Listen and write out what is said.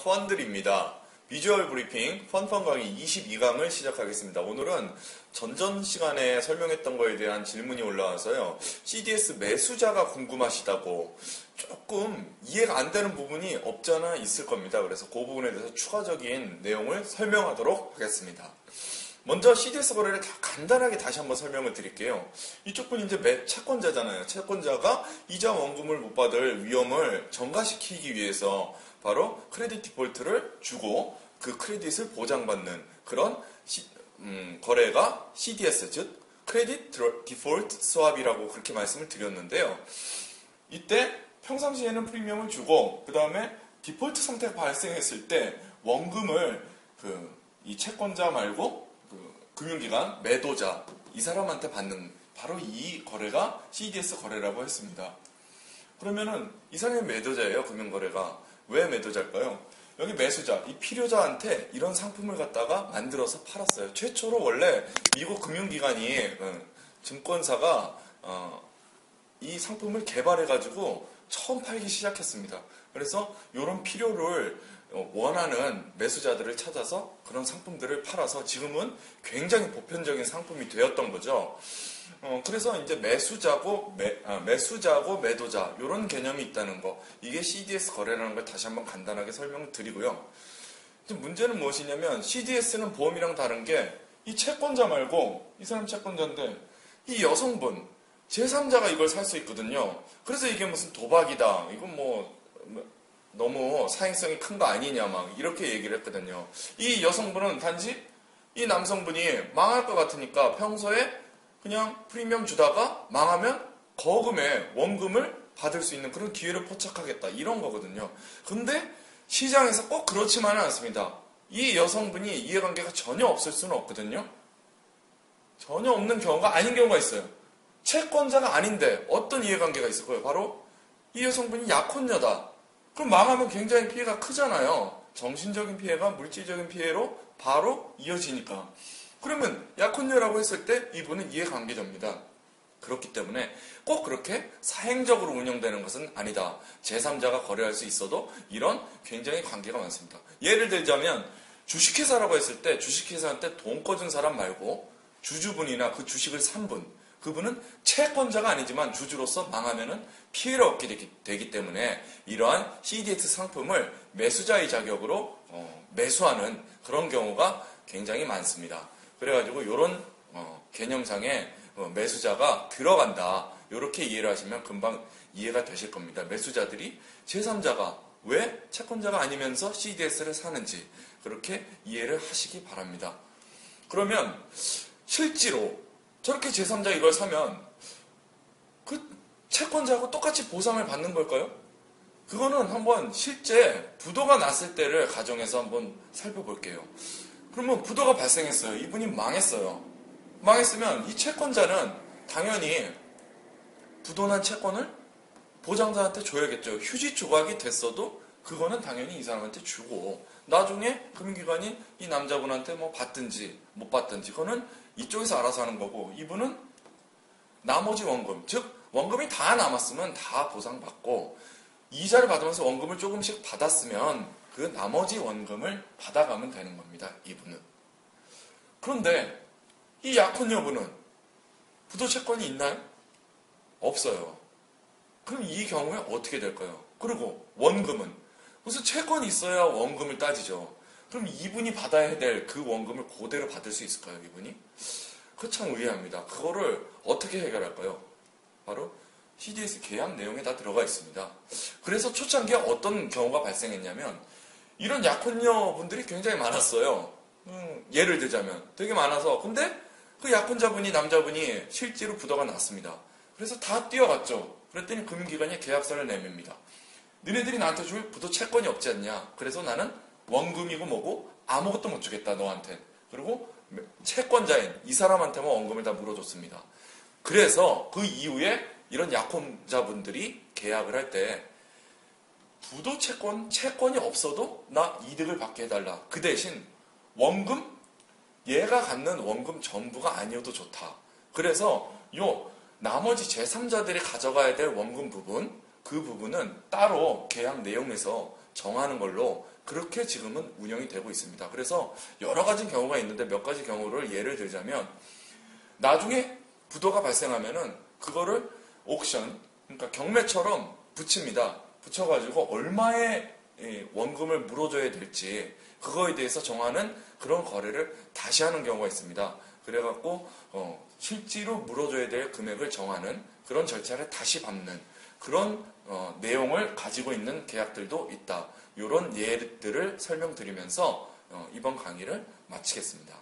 펀들입니다. 비주얼 브리핑 펀펀 강의 22강을 시작하겠습니다. 오늘은 전전 시간에 설명했던 거에 대한 질문이 올라와서요. CDS 매수자가 궁금하시다고 조금 이해가 안 되는 부분이 없잖아 있을 겁니다. 그래서 그 부분에 대해서 추가적인 내용을 설명하도록 하겠습니다. 먼저 CDS 거래를 간단하게 다시 한번 설명을 드릴게요. 이쪽 분이 이제 채권자잖아요. 채권자가 이자 원금을 못 받을 위험을 전가시키기 위해서 바로 크레딧 디폴트를 주고 그 크레딧을 보장받는 그런 거래가 CDS, 즉 크레딧 디폴트 스왑이라고 그렇게 말씀을 드렸는데요. 이때 평상시에는 프리미엄을 주고 그 다음에 디폴트 상태가 발생했을 때 원금을 이 채권자 말고 금융기관, 매도자, 이 사람한테 받는 바로 이 거래가 CDS 거래라고 했습니다. 그러면은 이 사람이 매도자예요, 금융거래가. 왜 매도자일까요? 여기 매수자, 이 필요자한테 이런 상품을 갖다가 만들어서 팔았어요. 최초로 원래 미국 금융기관이, 증권사가 이 상품을 개발해가지고 처음 팔기 시작했습니다. 그래서 이런 필요를 원하는 매수자들을 찾아서 그런 상품들을 팔아서 지금은 굉장히 보편적인 상품이 되었던 거죠. 그래서 이제 매수자고 매도자 이런 개념이 있다는 거, 이게 CDS 거래라는 걸 다시 한번 간단하게 설명을 드리고요. 문제는 무엇이냐면 CDS는 보험이랑 다른 게 이 채권자 말고 이 사람 채권자인데 이 여성분 제3자가 이걸 살 수 있거든요. 그래서 이게 무슨 도박이다, 이건 뭐 너무 사행성이 큰 거 아니냐 막 이렇게 얘기를 했거든요. 이 여성분은 단지 이 남성분이 망할 것 같으니까 평소에 그냥 프리미엄 주다가 망하면 거금의 원금을 받을 수 있는 그런 기회를 포착하겠다, 이런 거거든요. 근데 시장에서 꼭 그렇지만은 않습니다. 이 여성분이 이해관계가 전혀 없을 수는 없거든요. 전혀 없는 경우가 아닌 경우가 있어요. 채권자가 아닌데 어떤 이해관계가 있을 거예요? 바로 이 여성분이 약혼녀다. 그럼 망하면 굉장히 피해가 크잖아요. 정신적인 피해가 물질적인 피해로 바로 이어지니까. 그러면 약혼녀라고 했을 때 이분은 이해관계자입니다. 그렇기 때문에 꼭 그렇게 사행적으로 운영되는 것은 아니다. 제3자가 거래할 수 있어도 이런 굉장히 관계가 많습니다. 예를 들자면 주식회사라고 했을 때 주식회사한테 돈 꿔준 사람 말고 주주분이나 그 주식을 산 분, 그분은 채권자가 아니지만 주주로서 망하면은 피해를 얻게 되기 때문에 이러한 CDS 상품을 매수자의 자격으로 매수하는 그런 경우가 굉장히 많습니다. 그래가지고 이런 개념상에 매수자가 들어간다, 이렇게 이해를 하시면 금방 이해가 되실 겁니다. 매수자들이 제3자가 왜 채권자가 아니면서 CDS를 사는지 그렇게 이해를 하시기 바랍니다. 그러면 실제로 저렇게 제3자 이걸 사면 그 채권자하고 똑같이 보상을 받는 걸까요? 그거는 한번 실제 부도가 났을 때를 가정해서 한번 살펴볼게요. 그러면 부도가 발생했어요. 이분이 망했어요. 망했으면 이 채권자는 당연히 부도난 채권을 보장자한테 줘야겠죠. 휴지 조각이 됐어도 그거는 당연히 이 사람한테 주고, 나중에 금융기관이 이 남자분한테 뭐 받든지 못 받든지 그거는 이쪽에서 알아서 하는 거고, 이분은 나머지 원금, 즉 원금이 다 남았으면 다 보상받고 이자를 받으면서 원금을 조금씩 받았으면 그 나머지 원금을 받아가면 되는 겁니다, 이분은. 그런데 이 약혼녀분은 부도 채권이 있나요? 없어요. 그럼 이 경우에 어떻게 될까요? 그리고 원금은 무슨 채권이 있어야 원금을 따지죠. 그럼 이분이 받아야 될 그 원금을 그대로 받을 수 있을까요, 이분이? 그거 참 의아합니다. 그거를 어떻게 해결할까요? 바로 CDS 계약 내용에 다 들어가 있습니다. 그래서 초창기에 어떤 경우가 발생했냐면 이런 약혼녀 분들이 굉장히 많았어요. 예를 들자면 되게 많아서, 근데 그 약혼자분이, 남자분이 실제로 부도가 났습니다. 그래서 다 뛰어갔죠. 그랬더니 금융기관이 계약서를 내밉니다. 너네들이 나한테 줄 부도 채권이 없지 않냐. 그래서 나는 원금이고 뭐고 아무것도 못 주겠다, 너한테. 그리고 채권자인 이 사람한테만 원금을 다 물어줬습니다. 그래서 그 이후에 이런 약혼자분들이 계약을 할 때 부도 채권이 없어도 나 이득을 받게 해달라. 그 대신 원금, 얘가 갖는 원금 전부가 아니어도 좋다. 그래서 요 나머지 제3자들이 가져가야 될 원금 부분, 그 부분은 따로 계약 내용에서 정하는 걸로 그렇게 지금은 운영이 되고 있습니다. 그래서 여러 가지 경우가 있는데 몇 가지 경우를 예를 들자면 나중에 부도가 발생하면은 그거를 옥션, 그러니까 경매처럼 붙입니다. 붙여가지고 얼마의 원금을 물어줘야 될지 그거에 대해서 정하는 그런 거래를 다시 하는 경우가 있습니다. 그래갖고 실제로 물어줘야 될 금액을 정하는 그런 절차를 다시 밟는 그런 내용을 가지고 있는 계약들도 있다. 이런 예들을 설명드리면서 이번 강의를 마치겠습니다.